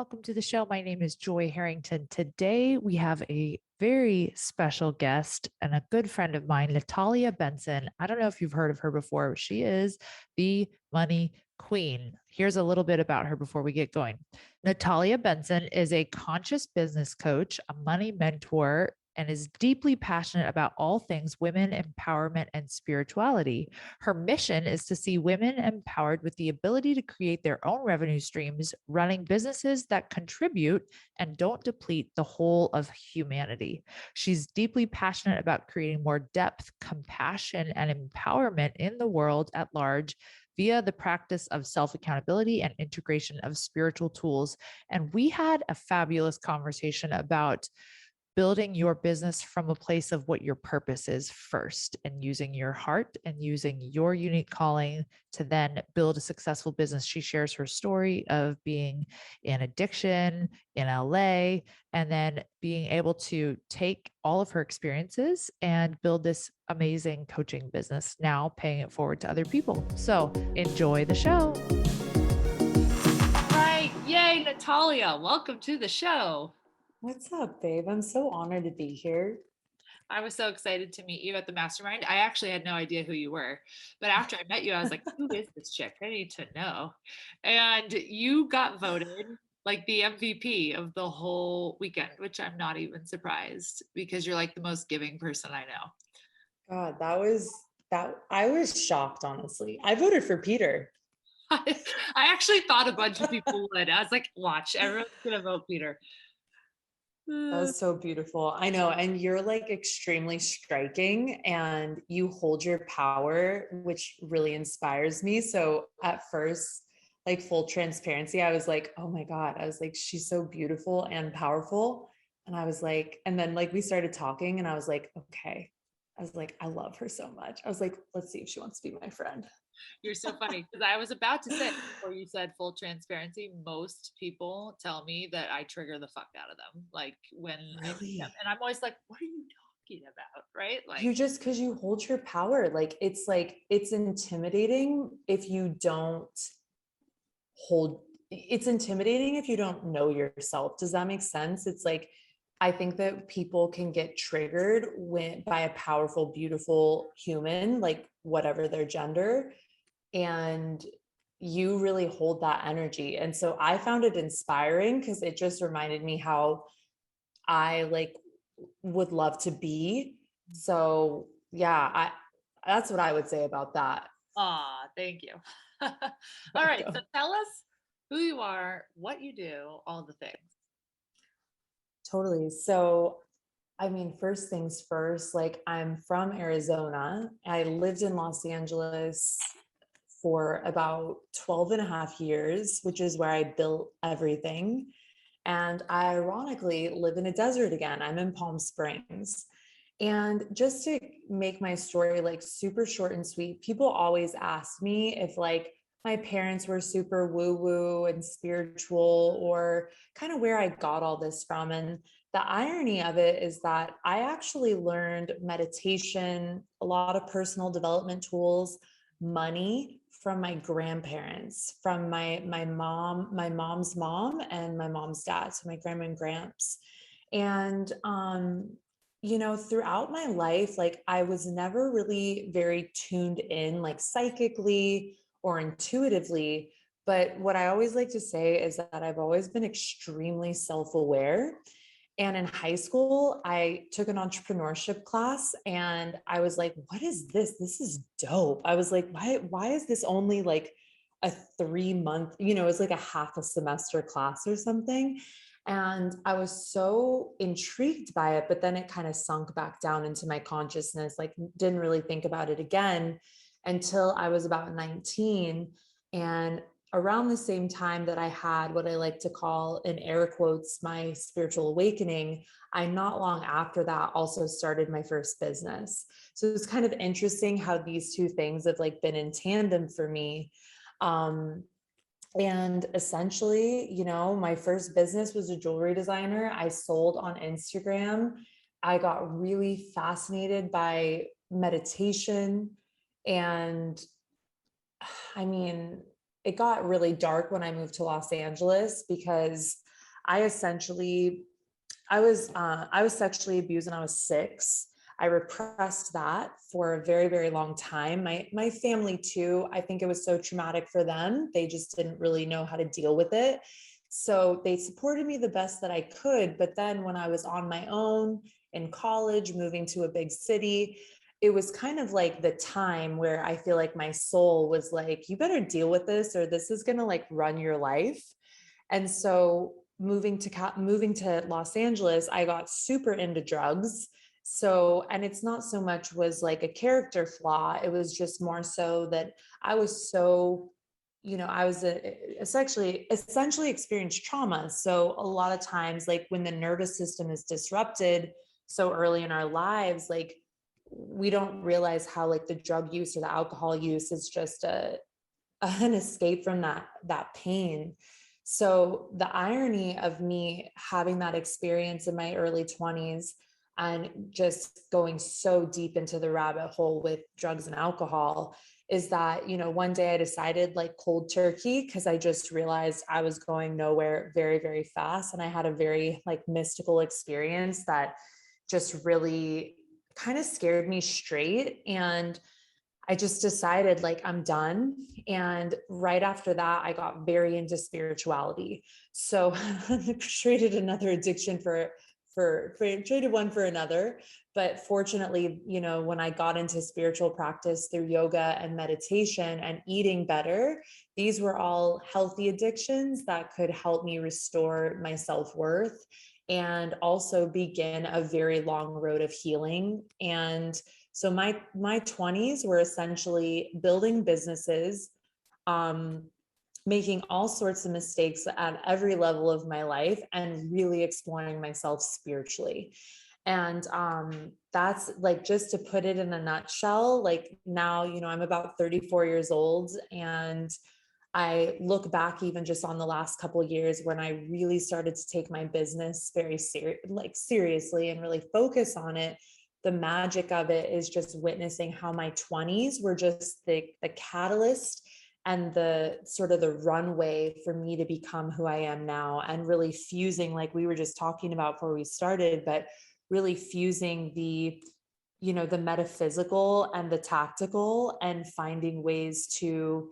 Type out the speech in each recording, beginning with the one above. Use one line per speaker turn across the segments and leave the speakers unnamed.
welcome to the show. My name is Joy Harrington. Today we have a very special guest and a good friend of mine, Natalia Benson. I don't know if you've heard of her before. She is the money queen. Here's a little bit about her before we get going. Natalia Benson is a conscious business coach, a money mentor, and is deeply passionate about all things women empowerment and spirituality. Her mission is to see women empowered with the ability to create their own revenue streams, running businesses that contribute and don't deplete the whole of humanity. She's deeply passionate about creating more depth, compassion, and empowerment in the world at large via the practice of self-accountability and integration of spiritual tools. And we had a fabulous conversation about building your business from a place of what your purpose is first, and using your heart and using your unique calling to then build a successful business. She shares her story of being in addiction in LA and then being able to take all of her experiences and build this amazing coaching business, now paying it forward to other people. So enjoy the show. All right. Yay, Natalia. Welcome to the show.
What's up, babe? I'm so honored to be here.
I was so excited to meet you at the mastermind. I actually had no idea who you were, but after I met you, I was like, who is this chick? I need to know. And you got voted like the MVP of the whole weekend, which I'm not even surprised because you're like the most giving person I know.
God, I was shocked, honestly. I voted for Peter.
I actually thought a bunch of people would. I was like, watch, everyone's gonna vote Peter.
That was so beautiful. I know. And you're like extremely striking and you hold your power, which really inspires me. So at first, like full transparency, I was like, oh my God. I was like, she's so beautiful and powerful. And I was like, and then like we started talking and I was like, okay. I was like, I love her so much. I was like, let's see if she wants to be my friend.
You're so funny because I was about to say before you said full transparency, most people tell me that I trigger the fuck out of them. Like when
Really?
and I'm always like, what are you talking about? Right?
You just, because you hold your power, like it's intimidating if you don't hold, it's intimidating if you don't know yourself. Does that make sense? It's like, I think that people can get triggered by a powerful, beautiful human, like whatever their gender. And you really hold that energy. And so I found it inspiring because it just reminded me how I like would love to be. So yeah, that's what I would say about that.
Thank you. All right. So tell us who you are, what you do, all the things.
Totally. So, I mean, first things first, like I'm from Arizona. I lived in Los Angeles for about 12 and a half years, which is where I built everything. And I ironically live in a desert again. I'm in Palm Springs. And just to make my story like super short and sweet, people always ask me if like my parents were super woo woo and spiritual or kind of where I got all this from. And the irony of it is that I actually learned meditation, a lot of personal development tools, money from my grandparents, from my mom's mom and my mom's dad, so my grandma and gramps. And you know, throughout my life, like I was never really very tuned in, like psychically or intuitively. But what I always like to say is that I've always been extremely self-aware. And in high school, I took an entrepreneurship class and I was like, what is this? This is dope. I was like, why is this only like a 3-month, you know, it's like a half a semester class or something. And I was so intrigued by it, but then it kind of sunk back down into my consciousness, like didn't really think about it again until I was about 19. And around the same time that I had what I like to call, in air quotes, my spiritual awakening, I not long after that also started my first business. So it's kind of interesting how these two things have like been in tandem for me. And essentially, you know, my first business was a jewelry designer. I sold on Instagram. I got really fascinated by meditation. And I mean, it got really dark when I moved to Los Angeles because I essentially, I was sexually abused when I was 6. I repressed that for a very, very long time. My family too, I think it was so traumatic for them. They just didn't really know how to deal with it. So they supported me the best that I could. But then when I was on my own in college, moving to a big city, it was kind of like the time where I feel like my soul was like, you better deal with this, or this is going to like run your life. And so moving to Los Angeles, I got super into drugs. So, and it's not so much was like a character flaw. It was just more so that I was so, I was essentially experienced trauma. So a lot of times, like when the nervous system is disrupted so early in our lives, like we don't realize how like the drug use or the alcohol use is just an escape from that pain. So the irony of me having that experience in my early 20s and just going so deep into the rabbit hole with drugs and alcohol is that, one day I decided like cold turkey, because I just realized I was going nowhere very, very fast. And I had a very like mystical experience that just really kind of scared me straight. And I just decided like I'm done. And right after that, I got very into spirituality. So traded another addiction for traded one for another. But fortunately, when I got into spiritual practice through yoga and meditation and eating better, these were all healthy addictions that could help me restore my self-worth and also begin a very long road of healing. And so my 20s were essentially building businesses, making all sorts of mistakes at every level of my life, and really exploring myself spiritually. And that's like, just to put it in a nutshell, like now, I'm about 34 years old, and I look back even just on the last couple of years when I really started to take my business very seriously and really focus on it. The magic of it is just witnessing how my 20s were just the catalyst and the sort of the runway for me to become who I am now, and really fusing, like we were just talking about before we started, but really fusing the metaphysical and the tactical, and finding ways to,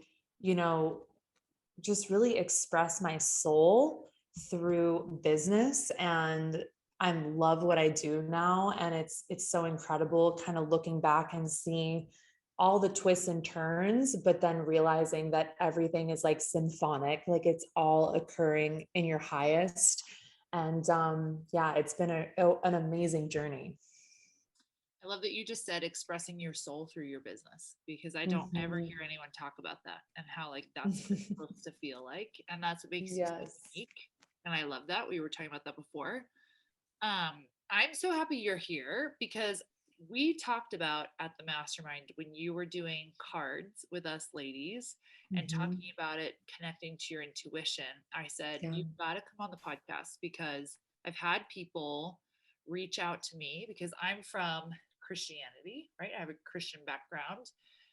just really express my soul through business. And I love what I do now. And it's so incredible kind of looking back and seeing all the twists and turns, but then realizing that everything is like symphonic, like it's all occurring in your highest. And yeah, it's been an amazing journey.
I love that you just said expressing your soul through your business, because I don't ever
Mhm.
hear anyone talk about that and how like that's what it's supposed to feel like. And that's what makes you so
Yes.
unique. And I love that. We were talking about that before. I'm so happy you're here because we talked about at the mastermind when you were doing cards with us ladies and
Mhm.
talking about it connecting to your intuition. I said,
Yeah.
you've got to come on the podcast because I've had people reach out to me because I'm from Christianity, right? I have a Christian background,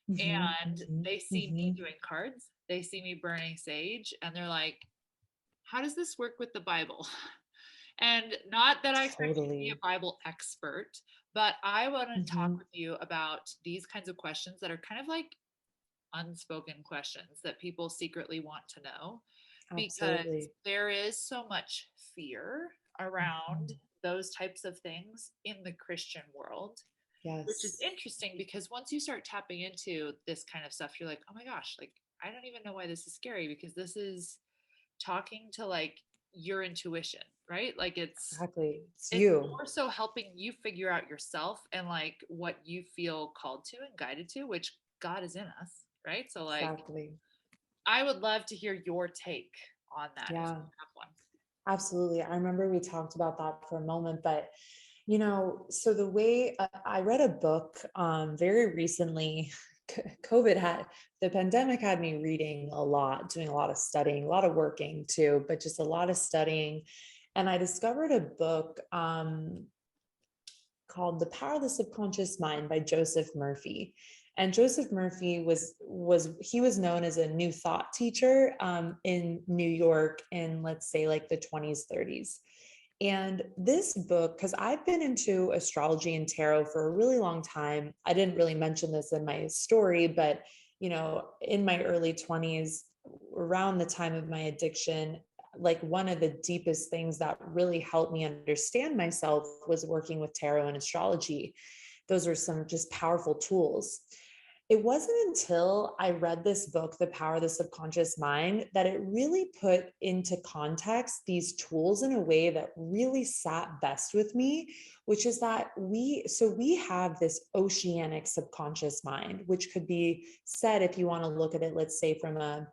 Mhm.
and
Mhm.
they see me
Mhm.
doing cards, they see me burning sage, and they're like, how does this work with the Bible? And not that I expect you to be a
Totally.
Bible expert, but I want to talk
Mhm.
with you about these kinds of questions that are kind of like unspoken questions that people secretly want to know, because
Absolutely.
there is so much fear around
Mhm.
those types of things in the Christian world, which is
Yes.
interesting because once you start tapping into this kind of stuff, you're like, oh my gosh, like I don't even know why this is scary, because this is talking to like your intuition, right? Like
Exactly. It's
it's
you.
more so helping you figure out yourself and like what you feel called to and guided to, which God is in us, right? So like
Exactly.
I would love to hear your take on that if
Yeah,
you have one.
absolutely. I remember we talked about that for a moment, but so the way I read a book very recently, COVID had the pandemic had me reading a lot, doing a lot of studying, a lot of working too, but just a lot of studying. And I discovered a book called The Power of the Subconscious Mind by Joseph Murphy. And Joseph Murphy he was known as a New Thought teacher in New York in, let's say, like the 20s, 30s. And this book, because I've been into astrology and tarot for a really long time. I didn't really mention this in my story, but in my early 20s, around the time of my addiction, like one of the deepest things that really helped me understand myself was working with tarot and astrology. Those are some just powerful tools. It wasn't until I read this book, The Power of the Subconscious Mind, that it really put into context these tools in a way that really sat best with me, which is that we have this oceanic subconscious mind, which could be said, if you want to look at it, let's say from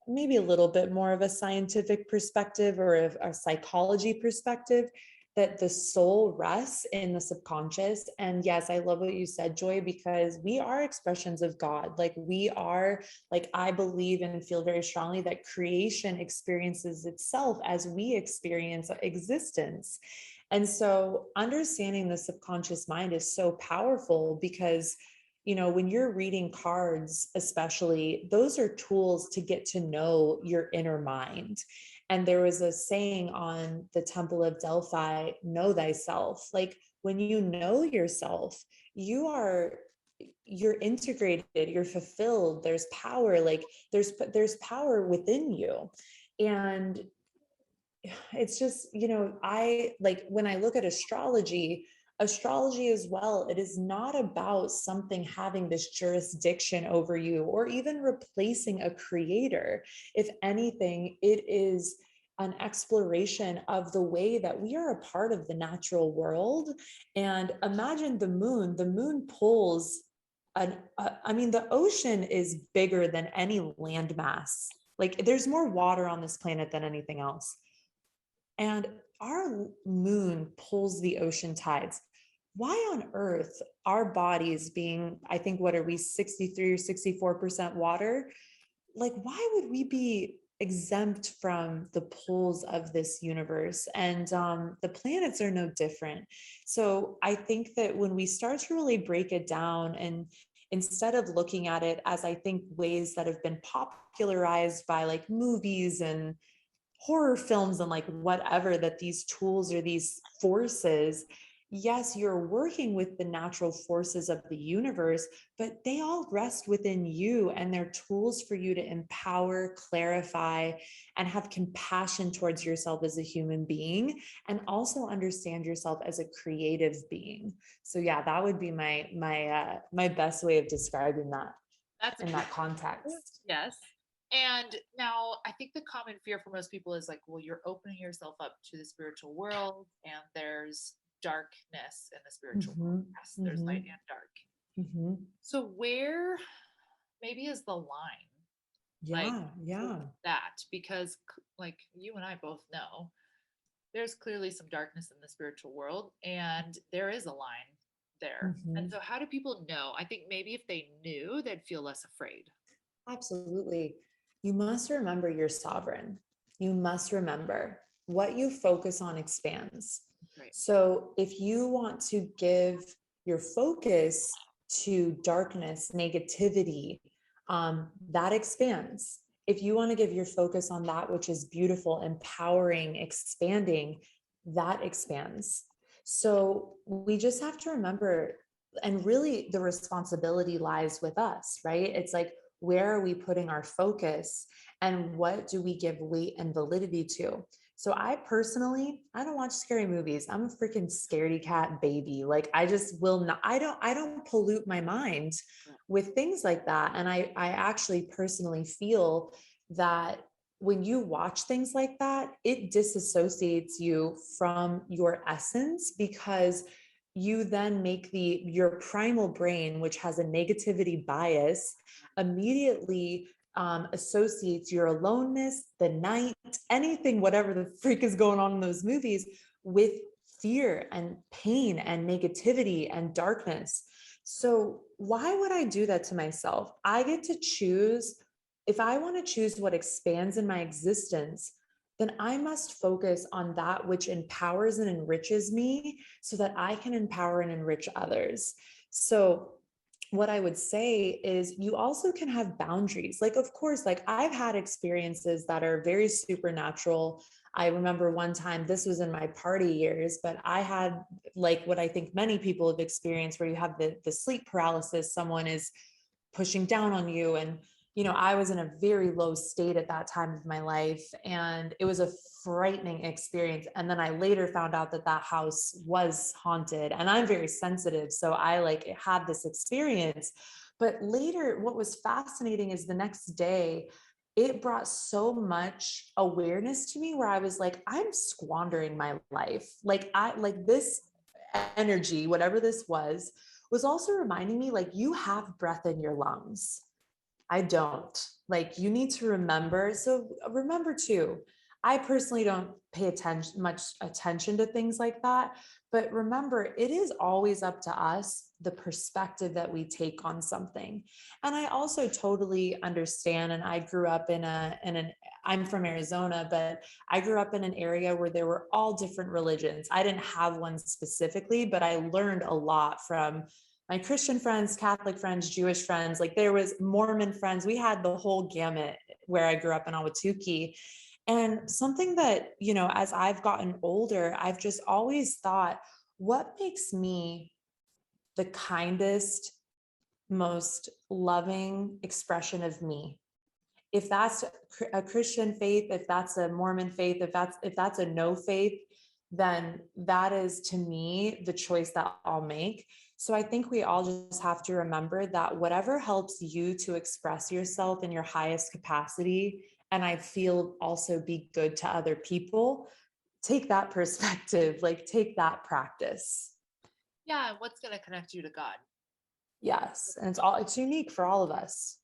maybe a little bit more of a scientific perspective or a psychology perspective, that the soul rests in the subconscious. And yes, I love what you said, Joy, because we are expressions of God. Like we are, like I believe and feel very strongly that creation experiences itself as we experience existence. And so understanding the subconscious mind is so powerful because when you're reading cards, especially, those are tools to get to know your inner mind. And there was a saying on the Temple of Delphi, know thyself. Like when you know yourself, you're integrated, you're fulfilled, there's power, like there's power within you. And it's just, I like when I look at astrology as well, it is not about something having this jurisdiction over you or even replacing a creator. If anything, it is an exploration of the way that we are a part of the natural world. And imagine the moon pulls the ocean is bigger than any landmass. Like there's more water on this planet than anything else. And our moon pulls the ocean tides. Why on earth our bodies being, I think, what are we, 63 or 64% water? Like, why would we be exempt from the pulls of this universe? And the planets are no different. So I think that when we start to really break it down, and instead of looking at it as, I think, ways that have been popularized by like movies and horror films and like whatever, that these tools or these forces, yes, you're working with the natural forces of the universe, but they all rest within you, and they're tools for you to empower, clarify, and have compassion towards yourself as a human being, and also understand yourself as a creative being. So yeah, that would be my best way of describing that. That's in that context.
Yes. And now I think the common fear for most people is like, well, you're opening yourself up to the spiritual world and there's darkness in the spiritual world. Yes, there's light and dark. So where maybe is the line? That, because like you and I both know, there's clearly some darkness in the spiritual world and there is a line there. And so how do people know? I think maybe if they knew, they'd feel less afraid.
Absolutely. You must remember you're sovereign. You must remember what you focus on expands. Right. So if you want to give your focus to darkness, negativity, that expands. If you want to give your focus on that which is beautiful, empowering, expanding, that expands. So we just have to remember, and really the responsibility lies with us, right? It's like, where are we putting our focus and what do we give weight and validity to? So I don't watch scary movies. I'm a freaking scaredy cat baby. Like I just will not, I don't pollute my mind with things like that. And I actually personally feel that when you watch things like that, it disassociates you from your essence, because you then make your primal brain, which has a negativity bias, immediately associates your aloneness, the night, anything, whatever the freak is going on in those movies, with fear and pain and negativity and darkness. So why would I do that to myself? I get to choose. If I want to choose what expands in my existence, then I must focus on that which empowers and enriches me so that I can empower and enrich others. So what I would say is you also can have boundaries. Like, of course, like I've had experiences that are very supernatural. I remember one time, this was in my party years, but I had like what I think many people have experienced, where you have the sleep paralysis, someone is pushing down on you. And, I was in a very low state at that time of my life, and it was a frightening experience. And then I later found out that that house was haunted, and I'm very sensitive. So I like had this experience. But later, what was fascinating is the next day, it brought so much awareness to me where I was like, I'm squandering my life. Like this energy, whatever this was also reminding me, like, you have breath in your lungs. I don't. Like, you need to remember. So remember too, I personally don't pay much attention to things like that. But remember, it is always up to us, the perspective that we take on something. And I also totally understand. And I grew up I'm from Arizona, but I grew up in an area where there were all different religions. I didn't have one specifically, but I learned a lot from my Christian friends, Catholic friends, Jewish friends. Like, there was Mormon friends. We had the whole gamut where I grew up in Ahwatukee. And something that, as I've gotten older, I've just always thought, what makes me the kindest, most loving expression of me? If that's a Christian faith, if that's a Mormon faith, if that's a no faith, then that is, to me, the choice that I'll make. So I think we all just have to remember that whatever helps you to express yourself in your highest capacity, and I feel also be good to other people, take that perspective, like take that practice.
Yeah, what's going to connect you to God?
Yes. And it's unique for all of us.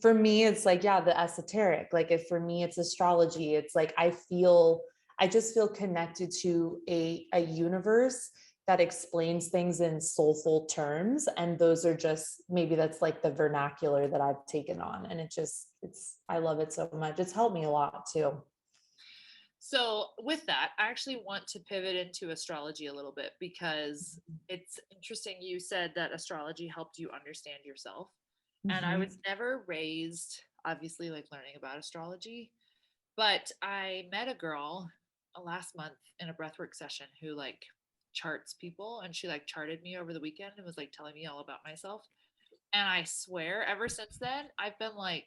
For me, it's like, yeah, the esoteric. Like, if for me it's astrology, it's like I just feel connected to a universe that explains things in soulful terms. And those are just, maybe that's like the vernacular that I've taken on. And I love it so much. It's helped me a lot too.
So with that, I actually want to pivot into astrology a little bit, because it's interesting. You said that astrology helped you understand yourself. And I was never raised, obviously, like learning about astrology, but I met a girl last month in a breathwork session who like charts people, and she like charted me over the weekend and was like telling me all about myself. And I swear, ever since then, I've been like,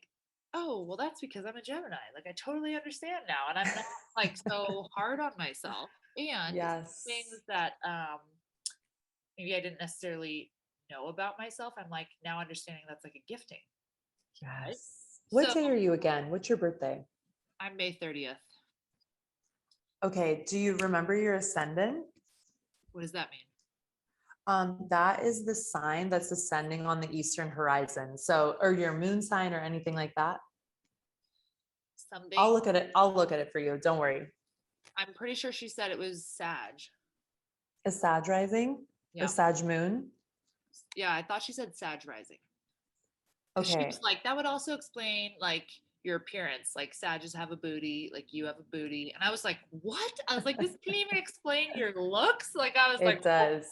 oh, well, that's because I'm a Gemini. Like, I totally understand now. And I'm not like so hard on myself. And
Yes.
things that maybe I didn't necessarily know about myself, I'm like now understanding that's like a gifting.
Yes.
Right?
What
So
day are you again? What's your birthday?
I'm May 30th.
Okay. Do you remember your ascendant?
What does that mean?
That is the sign that's ascending on the eastern horizon. So, or your moon sign or anything like that.
Something.
I'll look at it. I'll look at it for you. Don't worry.
I'm pretty sure she said it was Sag.
A Sag rising
Yeah.
or Sag moon.
Yeah, I thought she said Sag rising. She
Okay.
was like, that would also explain like your appearance. Like, Sages have a booty, like you have a booty. And I was like, what? I was like, this can't even explain your looks. Like, I was like,
It does.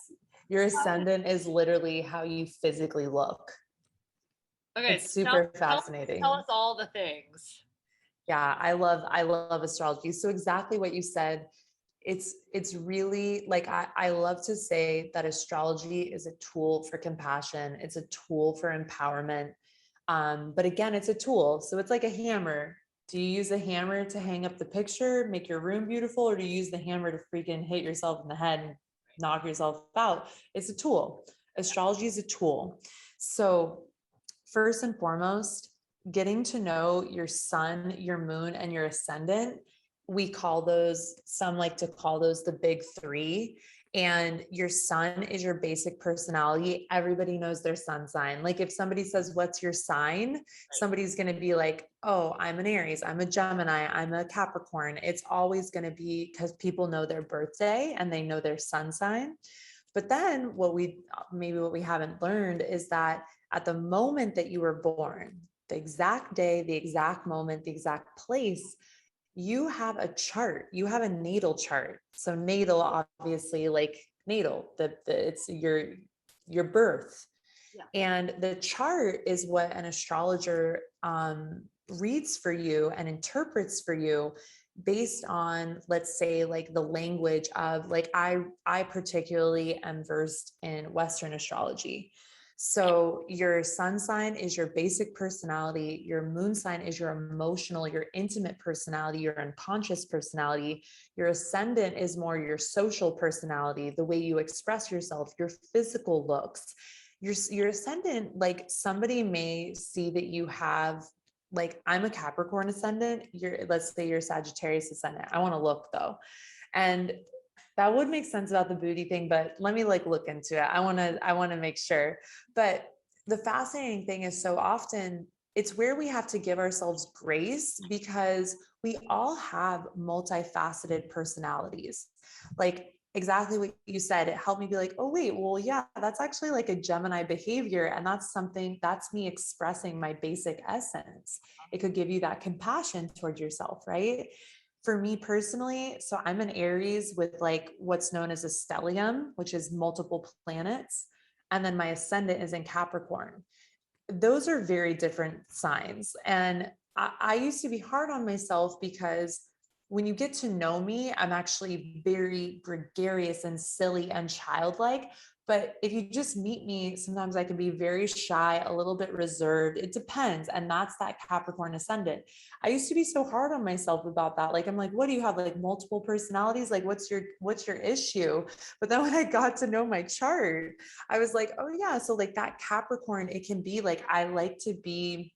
Your ascendant is literally how you physically look.
okay,
It's
so
super fascinating.
tell us all the things.
Yeah, I love astrology. So exactly what you said. It's really like, I love to say that astrology is a tool for compassion. It's a tool for empowerment. But again, it's a tool. So it's like a hammer. Do you use a hammer to hang up the picture, make your room beautiful, or do you use the hammer to freaking hit yourself in the head and knock yourself out? It's a tool. Astrology is a tool. So first and foremost, getting to know your sun, your moon, and your ascendant, some like to call those the big three. And your sun is your basic personality. Everybody knows their sun sign. Like, if somebody says, what's your sign? Somebody's going to be like, oh, I'm an Aries, I'm a Gemini, I'm a Capricorn. It's always going to be because people know their birthday and they know their sun sign. But then what we haven't learned is that at the moment that you were born, the exact day, the exact moment, the exact place, you have a chart, you have a natal chart. So natal, obviously, like natal, it's your birth. And the chart is what an astrologer reads for you and interprets for you based on, let's say, like the language of, like, I particularly am versed in Western astrology. So your sun sign is your basic personality, your moon sign is your emotional, your intimate personality, your unconscious personality, your ascendant is more your social personality, the way you express yourself, your physical looks. Your ascendant, like, somebody may see that you have, like, I'm a Capricorn ascendant, let's say you're Sagittarius ascendant. I want to look though. And that would make sense about the booty thing, but let me like look into it. I want to make sure. But the fascinating thing is, so often it's where we have to give ourselves grace, because we all have multifaceted personalities. Like, exactly what you said, it helped me be like, oh wait, well, yeah, that's actually like a Gemini behavior. And that's me expressing my basic essence. It could give you that compassion towards yourself, right? For me personally, so I'm an Aries with like what's known as a stellium, which is multiple planets. And then my ascendant is in Capricorn. Those are very different signs. And I used to be hard on myself, because when you get to know me, I'm actually very gregarious and silly and childlike. But if you just meet me, sometimes I can be very shy, a little bit reserved. It depends. And that's that Capricorn ascendant. I used to be so hard on myself about that. Like, I'm like, what do you have, like multiple personalities? Like, what's your issue? But then when I got to know my chart, I was like, oh yeah. So like that Capricorn, it can be like, I like to be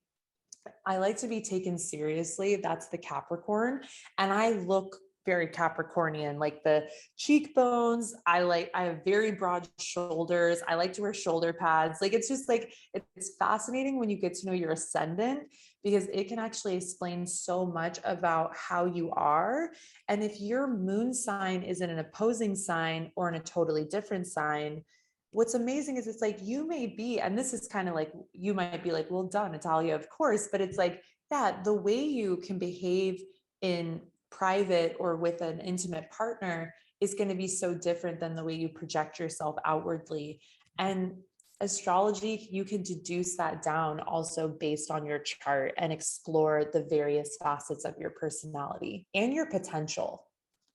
taken seriously. That's the Capricorn. And I look very Capricornian, like the cheekbones. I have very broad shoulders. I like to wear shoulder pads. Like, it's just like, it's fascinating when you get to know your ascendant, because it can actually explain so much about how you are. And if your moon sign is in an opposing sign or in a totally different sign, what's amazing is it's like, you may be, and this is kind of like, you might be like, well, duh, Natalia, of course, but it's like, yeah, the way you can behave in private or with an intimate partner is going to be so different than the way you project yourself outwardly. And astrology, you can deduce that down also based on your chart and explore the various facets of your personality and your potential.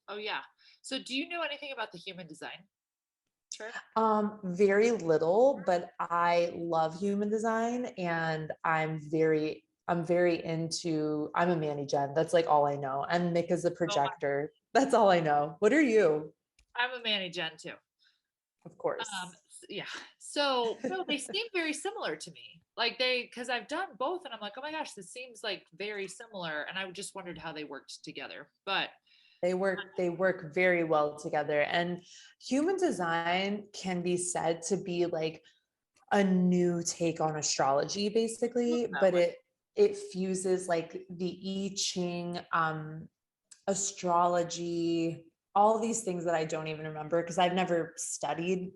Oh yeah. So do you know anything about the human design? Sure.
Very little, but I love human design, and I'm very into, I'm a Manny Gen. That's like all I know. And Nick is a projector. That's all I know. What are you?
I'm a Manny Gen too.
Of course.
Yeah. So no, they seem very similar to me. Like because I've done both, and I'm like, oh my gosh, this seems like very similar. And I just wondered how they worked together. But
they work very well together. And human design can be said to be like a new take on astrology, basically, but it fuses like the I Ching, astrology, all these things that I don't even remember, because I've never studied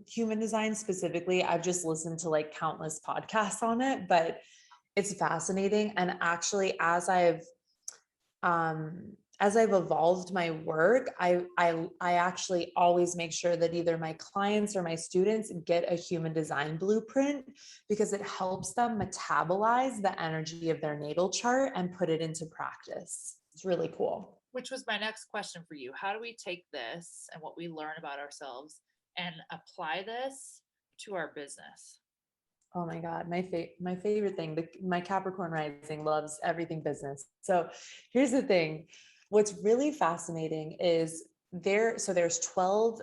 human design specifically. I've just listened to like countless podcasts on it, but it's fascinating. And actually, as I've evolved my work, I actually always make sure that either my clients or my students get a human design blueprint, because it helps them metabolize the energy of their natal chart and put it into practice. It's really cool.
Which was my next question for you. How do we take this and what we learn about ourselves and apply this to our business?
Oh my God, my favorite thing, my Capricorn rising loves everything business. So here's the thing. What's really fascinating is there's 12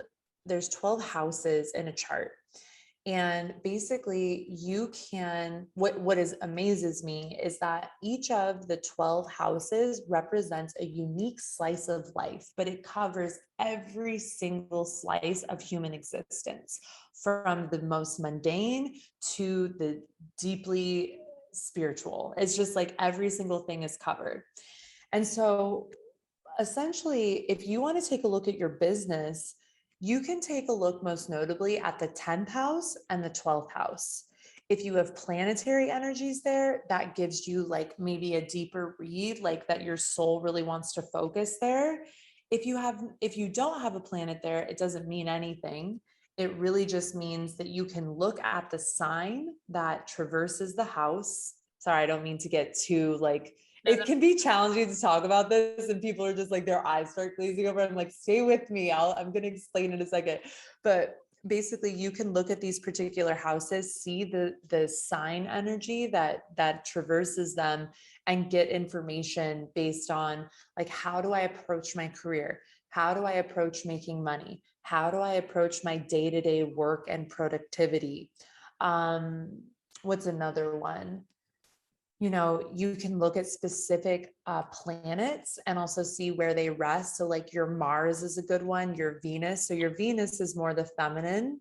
houses in a chart. And basically what amazes me is that each of the 12 houses represents a unique slice of life, but it covers every single slice of human existence, from the most mundane to the deeply spiritual. It's just like every single thing is covered. And so essentially, if you want to take a look at your business, you can take a look most notably at the 10th house and the 12th house. If you have planetary energies there, that gives you like maybe a deeper read, like that your soul really wants to focus there. If you don't have a planet there, it doesn't mean anything. It really just means that you can look at the sign that traverses the house. Sorry, I don't mean to get too like, it can be challenging to talk about this and people are just like, their eyes start glazing over. I'm like, stay with me. I'm going to explain in a second. But basically you can look at these particular houses, see the sign energy that traverses them, and get information based on like, how do I approach my career? How do I approach making money? How do I approach my day-to-day work and productivity? What's another one? You can look at specific planets and also see where they rest. So like your Mars is a good one, your Venus. So your Venus is more the feminine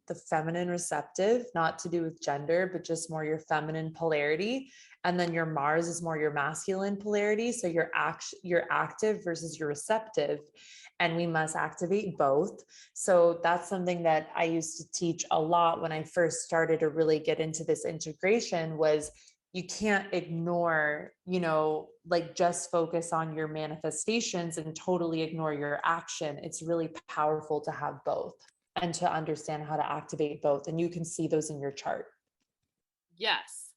receptive, not to do with gender, but just more your feminine polarity. And then your Mars is more your masculine polarity. So you're active versus your receptive. And we must activate both. So that's something that I used to teach a lot when I first started to really get into this integration was you can't ignore, like just focus on your manifestations and totally ignore your action. It's really powerful to have both and to understand how to activate both. And you can see those in your chart.
Yes.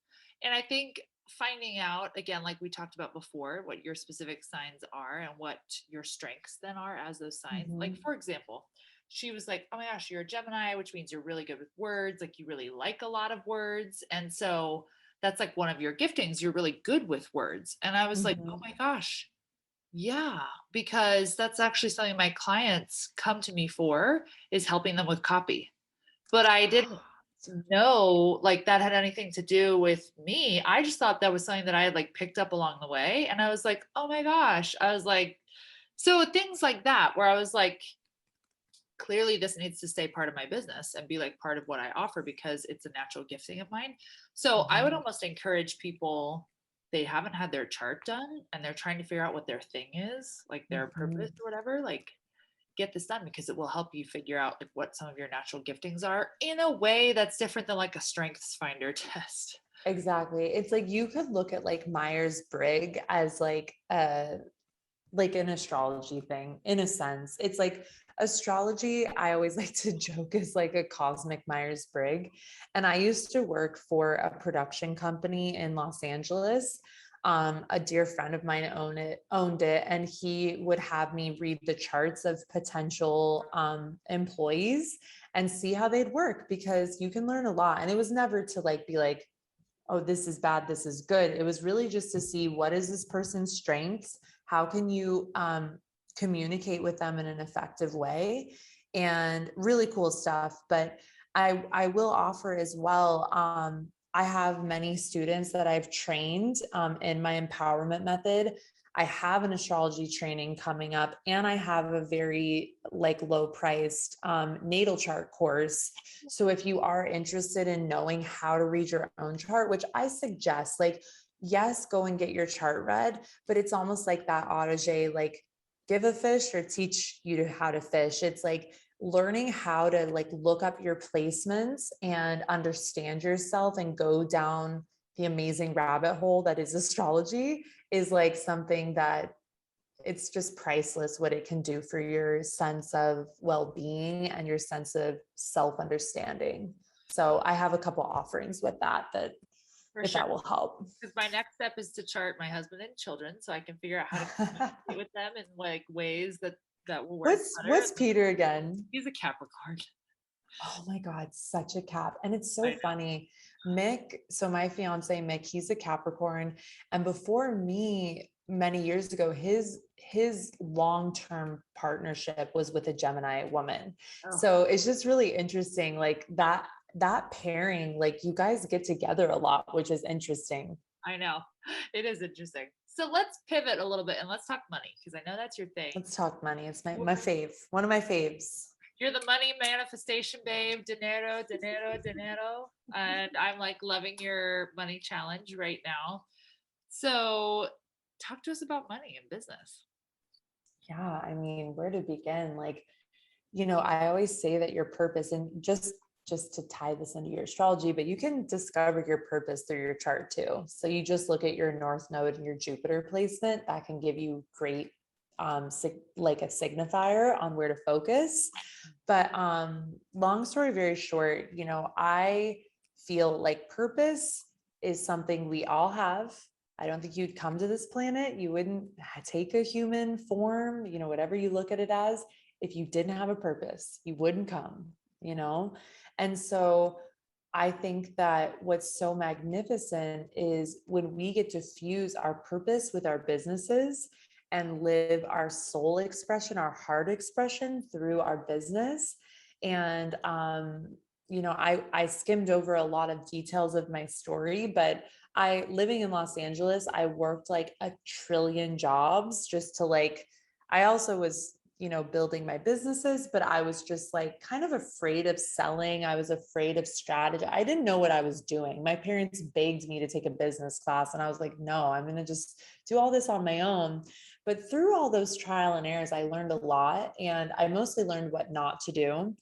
And I think finding out, again, like we talked about before, what your specific signs are and what your strengths then are as those signs. Like, for example, she was like, oh my gosh, you're a Gemini, which means you're really good with words. Like you really like a lot of words. And so that's like one of your giftings. You're really good with words. And I was like, oh my gosh. Yeah, because that's actually something my clients come to me for, is helping them with copy. But I didn't know like that had anything to do with me. I just thought that was something that I had like picked up along the way. And I was like, oh my gosh. I was like, so things like that, where I was like, clearly this needs to stay part of my business and be like part of what I offer because it's a natural gifting of mine. So I would almost encourage people, they haven't had their chart done and they're trying to figure out what their thing is, like their purpose or whatever, like get this done because it will help you figure out like what some of your natural giftings are in a way that's different than like a strengths finder test.
Exactly. It's like you could look at like Myers-Briggs as like an astrology thing in a sense. It's like astrology, I always like to joke, is like a cosmic Myers-Briggs. And I used to work for a production company in Los Angeles. A dear friend of mine owned it, and he would have me read the charts of potential employees and see how they'd work, because you can learn a lot. And it was never to like be like, oh, this is bad, this is good. It was really just to see what is this person's strengths, how can you communicate with them in an effective way, and really cool stuff. But I will offer as well, I have many students that I've trained in my empowerment method. I have an astrology training coming up, and I have a very like low priced natal chart course. So if you are interested in knowing how to read your own chart, which I suggest, like, yes, go and get your chart read, but it's almost like that auto, like give a fish or teach you how to fish. It's like learning how to like look up your placements and understand yourself and go down the amazing rabbit hole that is astrology is like something that it's just priceless what it can do for your sense of well-being and your sense of self-understanding. So I have a couple offerings with that that will help.
Because my next step is to chart my husband and children so I can figure out how to communicate with them in like ways that will work.
What's Peter again?
He's a Capricorn.
Oh my God, such a Cap. And it's so funny. Mick, so my fiance Mick, he's a Capricorn. And before me, many years ago, his long-term partnership was with a Gemini woman. So it's just really interesting, like that pairing, like you guys get together a lot, which is interesting.
I know. It is interesting. So let's pivot a little bit and let's talk money, because I know that's your thing.
Let's talk money. It's my fave. One of my faves.
You're the money manifestation babe, dinero, dinero, dinero. And I'm like loving your money challenge right now. So talk to us about money and business.
Yeah, I mean, where to begin? Like, I always say that your purpose, and just to tie this into your astrology, but you can discover your purpose through your chart too. So you just look at your North Node and your Jupiter placement, that can give you great like a signifier on where to focus. But long story very short, you know, I feel like purpose is something we all have. I don't think you'd come to this planet, you wouldn't take a human form, you know, whatever you look at it as, if you didn't have a purpose, you wouldn't come, you know? And so I think that what's so magnificent is when we get to fuse our purpose with our businesses and live our soul expression, our heart expression through our business. And, you know, I skimmed over a lot of details of my story, but living in Los Angeles, I worked like a trillion jobs just to like, I also was, you know, building my businesses, but I was just like kind of afraid of selling. I was afraid of strategy. I didn't know what I was doing. My parents begged me to take a business class, and I was like, no, I'm going to just do all this on my own. But through all those trial and errors, I learned a lot, and I mostly learned what not to do.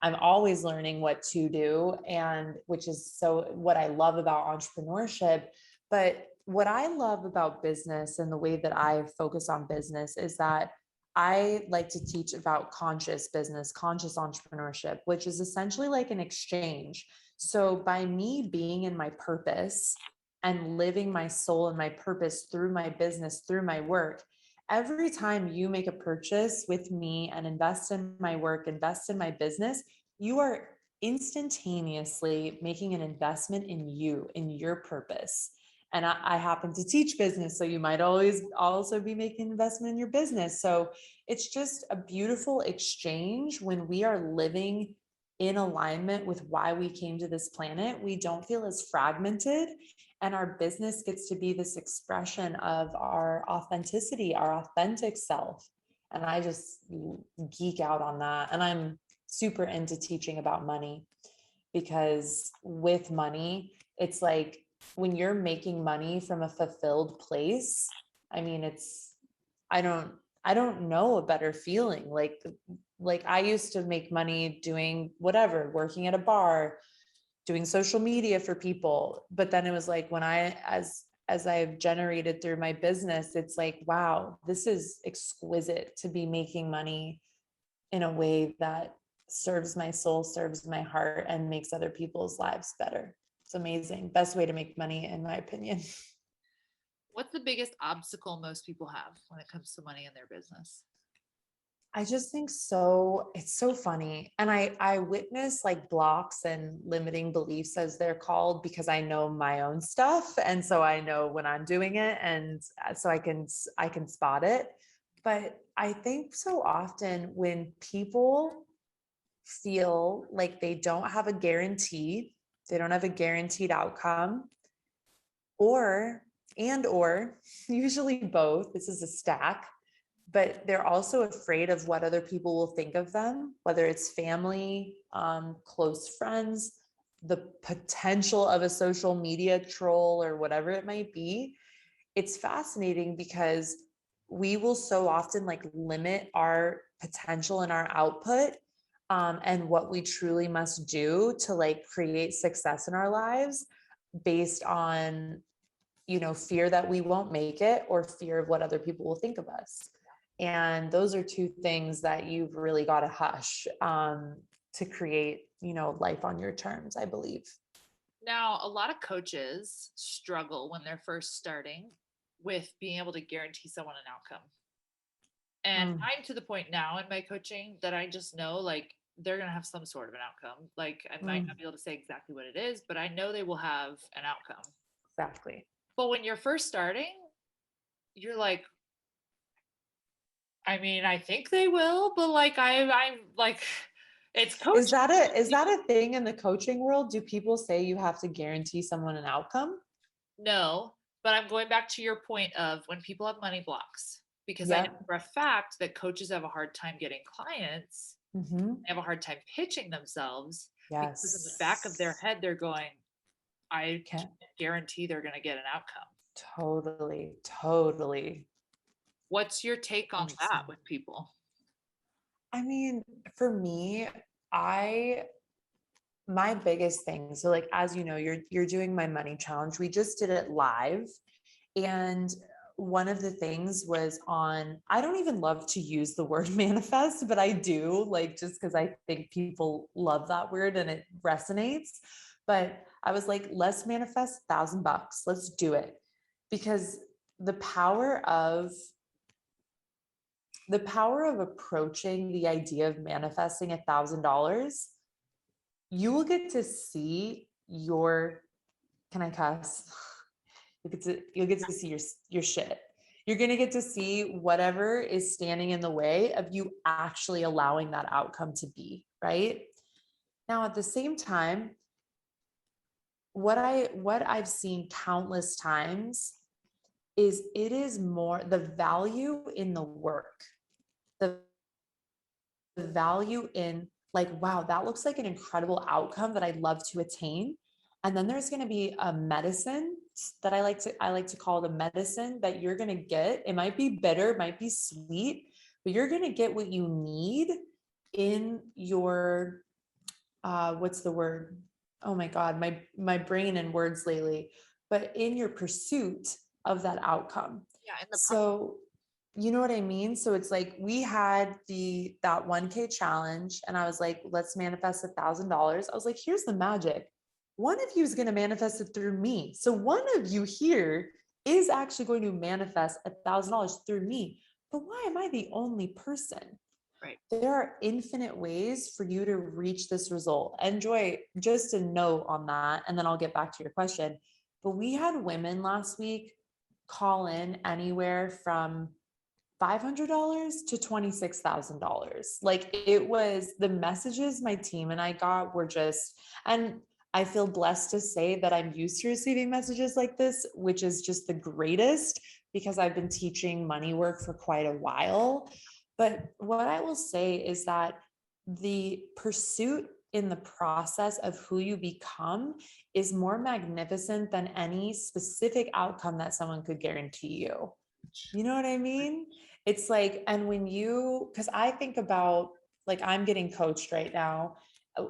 I'm always learning what to do, and which is so what I love about entrepreneurship. But what I love about business and the way that I focus on business is that I like to teach about conscious business, conscious entrepreneurship, which is essentially like an exchange. So by me being in my purpose and living my soul and my purpose through my business, through my work, every time you make a purchase with me and invest in my work, invest in my business, you are instantaneously making an investment in you, in your purpose. And I happen to teach business, so you might always also be making an investment in your business. So it's just a beautiful exchange when we are living in alignment with why we came to this planet. We don't feel as fragmented, and our business gets to be this expression of our authenticity, our authentic self. And I just geek out on that. And I'm super into teaching about money, because with money, it's like when you're making money from a fulfilled place, I mean, I don't know a better feeling. Like I used to make money doing whatever, working at a bar, doing social media for people. But then it was like when as I've generated through my business, it's like, wow, this is exquisite to be making money in a way that serves my soul, serves my heart, and makes other people's lives better. It's amazing. Best way to make money, in my opinion.
What's the biggest obstacle most people have when it comes to money in their business?
I just think so. It's so funny. And I witness like blocks and limiting beliefs, as they're called, because I know my own stuff. And so I know when I'm doing it. And so I can spot it. But I think so often when people feel like they don't have a guarantee, they don't have a guaranteed outcome, or usually both, this is a stack, but they're also afraid of what other people will think of them, whether it's family, close friends, the potential of a social media troll or whatever it might be. It's fascinating because we will so often like limit our potential and our output, and what we truly must do to like create success in our lives based on, you know, fear that we won't make it or fear of what other people will think of us. And those are two things that you've really got to hush, to create, you know, life on your terms, I believe.
Now, a lot of coaches struggle when they're first starting with being able to guarantee someone an outcome. And I'm to the point now in my coaching that I just know like they're going to have some sort of an outcome. Like I might not be able to say exactly what it is, but I know they will have an outcome.
Exactly.
But when you're first starting, you're like, I mean, I think they will, but like I'm like, it's coaching.
Is that a thing in the coaching world? Do people say you have to guarantee someone an outcome?
No, but I'm going back to your point of when people have money blocks, because I know
Yep.
for a fact that coaches have a hard time getting clients.
Mm-hmm.
They have a hard time pitching themselves because in the back of their
Yes.
head, they're going, I
Can't.
can't guarantee they're going to get an outcome.
Totally.
What's your take on
Interesting.
that with people?
I mean, for me, my biggest thing, so like, as you know, you're doing my money challenge. We just did it live. And one of the things was I don't even love to use the word manifest, but I do, like, just because I think people love that word and it resonates. But I was like, let's manifest $1,000. Let's do it. Because the power of approaching the idea of manifesting $1,000, you will get to see can I cuss? You'll get to see your shit. You're going to get to see whatever is standing in the way of you actually allowing that outcome to be, right? Now, at the same time, what I've seen countless times is it is more the value in the work, the value in like, wow, that looks like an incredible outcome that I'd love to attain. And then there's going to be a medicine that I like to call the medicine that you're going to get. It might be bitter, it might be sweet, but you're going to get what you need in your, what's the word? Oh my God, my brain and words lately, but in your pursuit of that outcome.
Yeah.
So you know what I mean? So it's like we had that 1K challenge and I was like, let's manifest $1,000. I was like, here's the magic. One of you is going to manifest it through me. So one of you here is actually going to manifest $1,000 through me. But why am I the only person?
Right.
There are infinite ways for you to reach this result. And Joy, just a note on that, and then I'll get back to your question. But we had women last week call in anywhere from $500 to $26,000. Like it was the messages my team and I got were just, and I feel blessed to say that I'm used to receiving messages like this, which is just the greatest because I've been teaching money work for quite a while. But what I will say is that the pursuit in the process of who you become is more magnificent than any specific outcome that someone could guarantee you. You know what I mean? It's like, and because I think about, like, I'm getting coached right now.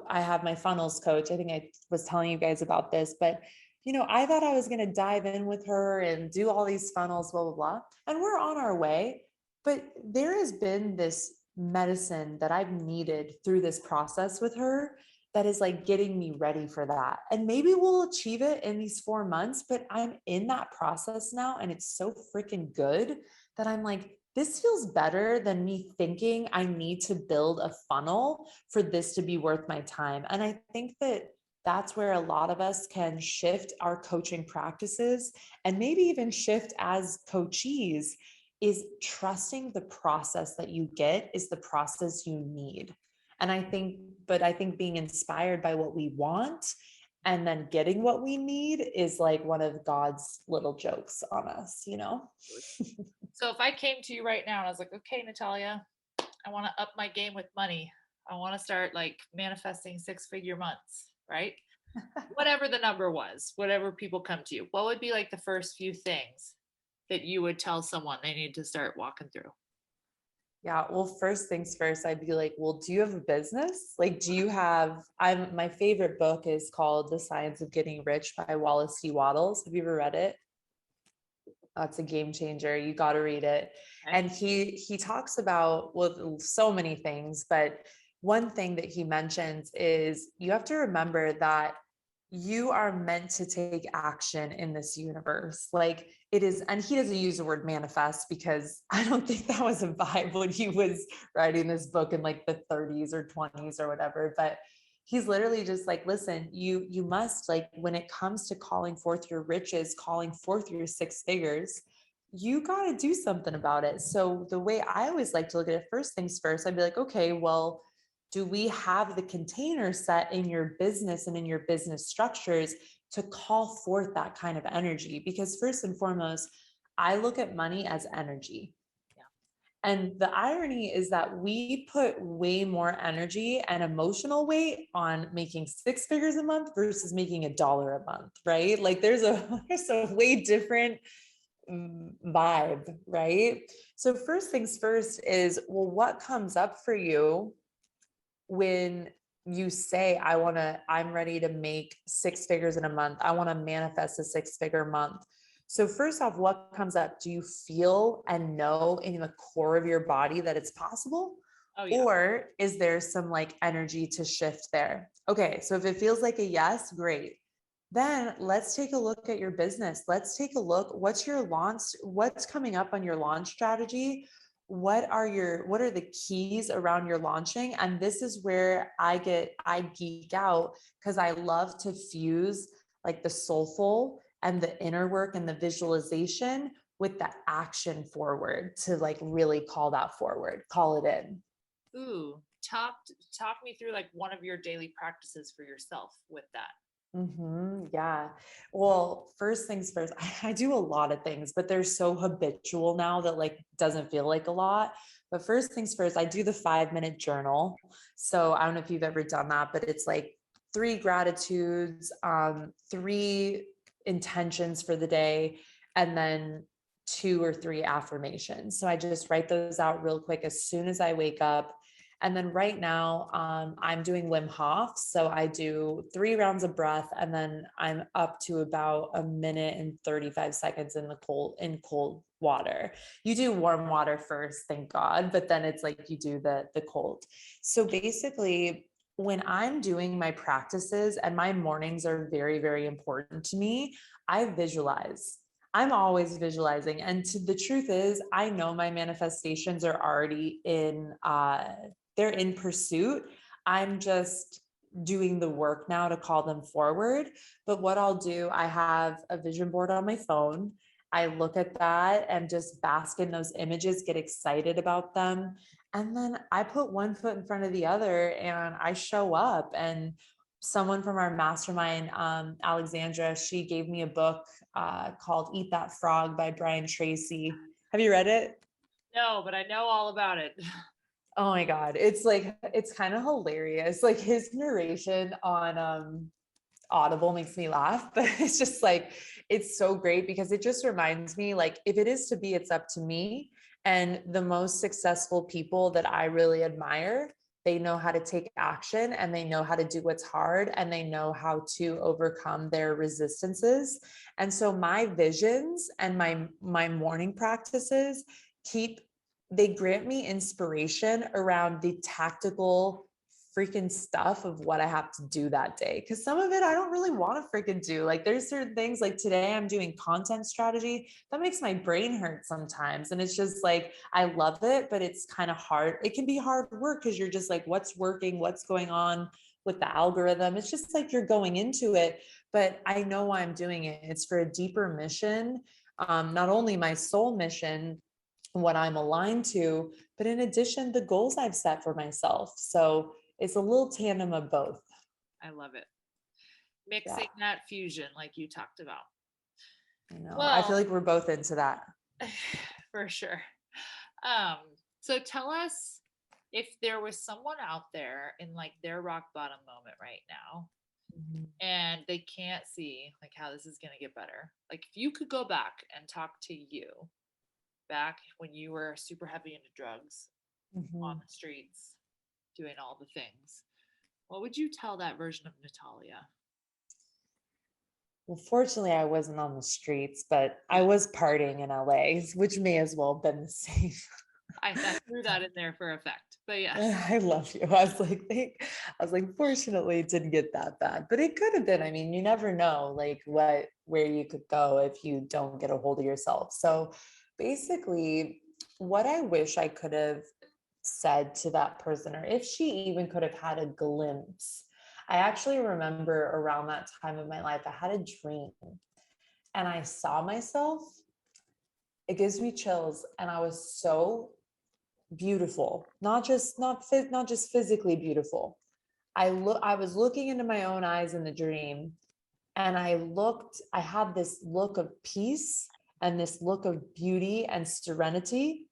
I have my funnels coach. I think I was telling you guys about this, but I thought I was going to dive in with her and do all these funnels, blah, blah, blah. And we're on our way, but there has been this medicine that I've needed through this process with her that is like getting me ready for that. And maybe we'll achieve it in these 4 months, but I'm in that process now. And it's so freaking good that I'm like, this feels better than me thinking I need to build a funnel for this to be worth my time. And I think that that's where a lot of us can shift our coaching practices and maybe even shift as coachees, is trusting the process that you get is the process you need. And I think being inspired by what we want and then getting what we need is like one of God's little jokes on us,
So if I came to you right now and I was like, okay, Natalia, I want to up my game with money. I want to start like manifesting 6-figure months, right? Whatever the number was, whatever people come to you, what would be like the first few things that you would tell someone they need to start walking through?
Yeah. Well, first things first, I'd be like, well, do you have a business? Like, do you have, my favorite book is called The Science of Getting Rich by Wallace D. Wattles. Have you ever read it? That's a game changer. You got to read it.
Okay.
And he talks about, well, so many things, but one thing that he mentions is you have to remember that you are meant to take action in this universe. Like it is, and he doesn't use the word manifest because I don't think that was a vibe when he was writing this book in like the 30s or 20s or whatever. But he's literally just like, listen, you must, like, when it comes to calling forth your riches, calling forth your 6 figures, you got to do something about it. So the way I always like to look at it, first things first, I'd be like, okay, well, do we have the container set in your business and in your business structures to call forth that kind of energy? Because first and foremost, I look at money as energy. And the irony is that we put way more energy and emotional weight on making 6 figures a month versus making $1 a month, right? Like there's a way different vibe, right? So first things first is, well, what comes up for you when you say, I'm ready to make 6 figures in a month. I want to manifest a 6-figure month. So first off, what comes up? Do you feel and know in the core of your body that it's possible?
Oh yeah.
Or is there some like energy to shift there? Okay, so if it feels like a yes, great. Then let's take a look at your business. Let's take a look. What's your launch? What's coming up on your launch strategy? What are the keys around your launching? And this is where I geek out, because I love to fuse like the soulful and the inner work and the visualization with the action forward to like really call that forward, call it in.
Ooh, talk me through like one of your daily practices for yourself with that.
Yeah. Well, first things first, I do a lot of things, but they're so habitual now that like doesn't feel like a lot. But first things first, I do the 5-minute journal. So I don't know if you've ever done that, but it's like 3 gratitudes, 3 intentions for the day, and then 2 or 3 affirmations. So I just write those out real quick as soon as I wake up. And then right now, I'm doing Wim Hof. So I do 3 rounds of breath, and then I'm up to about a minute and 35 seconds in cold water. You do warm water first, thank God, but then it's like you do the cold. So basically, when I'm doing my practices, and my mornings are very, very important to me, I visualize. I'm always visualizing. And the truth is, I know my manifestations are already they're in pursuit. I'm just doing the work now to call them forward. But what I'll do, I have a vision board on my phone. I look at that and just bask in those images, get excited about them. And then I put one foot in front of the other and I show up. And someone from our mastermind, Alexandra, she gave me a book called Eat That Frog by Brian Tracy. Have you read it?
No, but I know all about it.
Oh my God. It's kind of hilarious. Like his narration on Audible makes me laugh, but it's just like, it's so great because it just reminds me, like, if it is to be, it's up to me. And the most successful people that I really admire, they know how to take action, and they know how to do what's hard, and they know how to overcome their resistances. And so my visions and my morning practices they grant me inspiration around the tactical freaking stuff of what I have to do that day. Cause some of it I don't really want to freaking do. Like there's certain things, like today I'm doing content strategy that makes my brain hurt sometimes. And it's just like, I love it, but it's kind of hard. It can be hard work because you're just like, what's working, what's going on with the algorithm. It's just like you're going into it, but I know why I'm doing it. It's for a deeper mission. Not only my soul mission, what I'm aligned to, but in addition, the goals I've set for myself. So it's a little tandem of both.
I love it. Mixing that fusion like you talked about.
I know. Well, I feel like we're both into that.
For sure. So tell us, if there was someone out there in like their rock bottom moment right now, and they can't see like how this is going to get better. Like if you could go back and talk to you back when you were super heavy into drugs, on the streets, doing all the things, what would you tell that version of Natalia?
Well, fortunately, I wasn't on the streets, but I was partying in LA, which may as well have been the same.
I threw that in there for effect, but yes.
I love you. I was like, fortunately, it didn't get that bad, but it could have been. I mean, you never know, like where you could go if you don't get a hold of yourself. So basically, what I wish I could have said to that person, or if she even could have had a glimpse. I actually remember around that time of my life, I had a dream and I saw myself. It gives me chills. And I was so beautiful, not just physically beautiful. I was looking into my own eyes in the dream, and I had this look of peace and this look of beauty and serenity.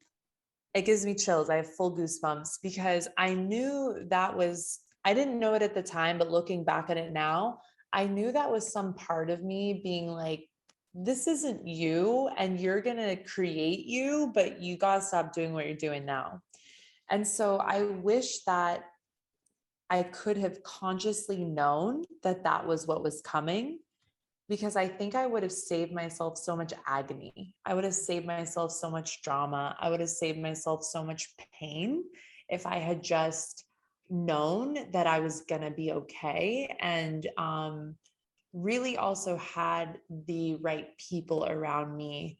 It gives me chills. I have full goosebumps because I knew I didn't know it at the time, but looking back at it now, I knew that was some part of me being like, this isn't you and you're going to create you, but you got to stop doing what you're doing now. And so I wish that I could have consciously known that that was what was coming, because I think I would have saved myself so much agony. I would have saved myself so much drama. I would have saved myself so much pain if I had just known that I was going to be okay. And really also had the right people around me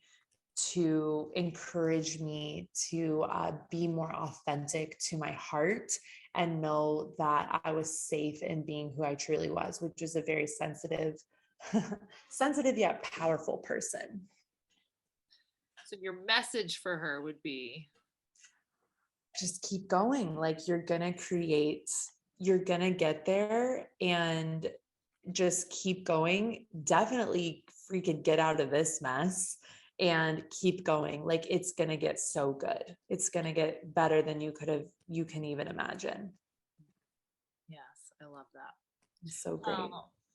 to encourage me to be more authentic to my heart and know that I was safe in being who I truly was, which is a very sensitive, sensitive yet powerful person.
So your message for her would be
just keep going. Like you're going to get there, and just keep going. Definitely freaking get out of this mess and keep going. Like it's going to get so good. It's going to get better than you can even imagine.
yes, I love that.
It's so great.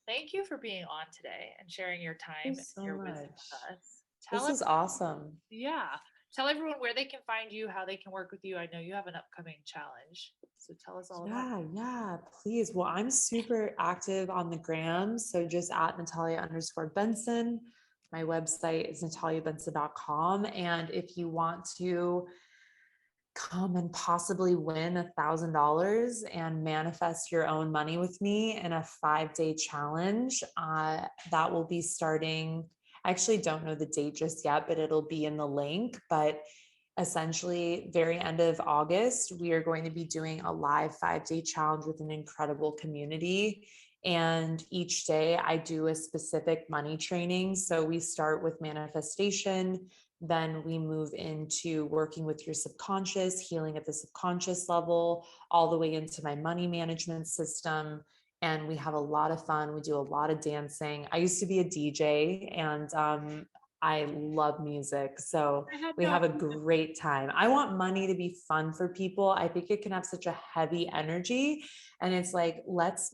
Thank you for being on today and sharing your time
Thanks so
and your wisdom
much.
with us.
This is awesome.
Yeah. Tell everyone where they can find you, how they can work with you. I know you have an upcoming challenge. So tell us all about it.
Yeah, please. Well, I'm super active on the gram. So just at Natalia_Benson. My website is nataliabenson.com. And if you want to come and possibly win $1,000 and manifest your own money with me in a 5-day challenge, that will be starting. I actually don't know the date just yet, but it'll be in the link. But essentially, very end of August, we are going to be doing a live 5-day challenge with an incredible community. And each day I do a specific money training. So we start with manifestation, then we move into working with your subconscious, healing at the subconscious level, all the way into my money management system. And we have a lot of fun. We do a lot of dancing. I used to be a DJ, and I love music. So we have a great time. I want money to be fun for people. I think it can have such a heavy energy. And it's like, let's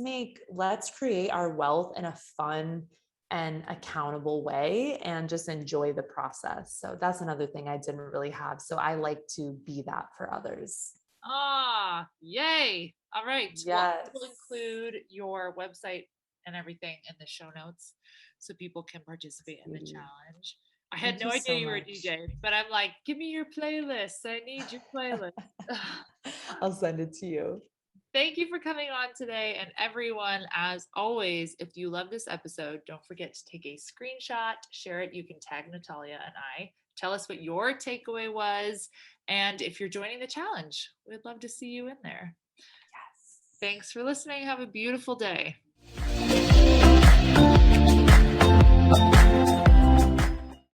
create our wealth in a fun and accountable way and just enjoy the process. So that's another thing I didn't really have. So I like to be that for others.
Yay. All right.
Yes.
Well, we'll include your website and everything in the show notes so people can participate in the challenge. I had no idea you were a DJ, but I'm like, give me your playlist. I need your playlist.
I'll send it to you.
Thank you for coming on today. And everyone, as always, if you love this episode, don't forget to take a screenshot, share it. You can tag Natalia and I. Tell us what your takeaway was. And if you're joining the challenge, we'd love to see you in there.
Yes.
Thanks for listening. Have a beautiful day.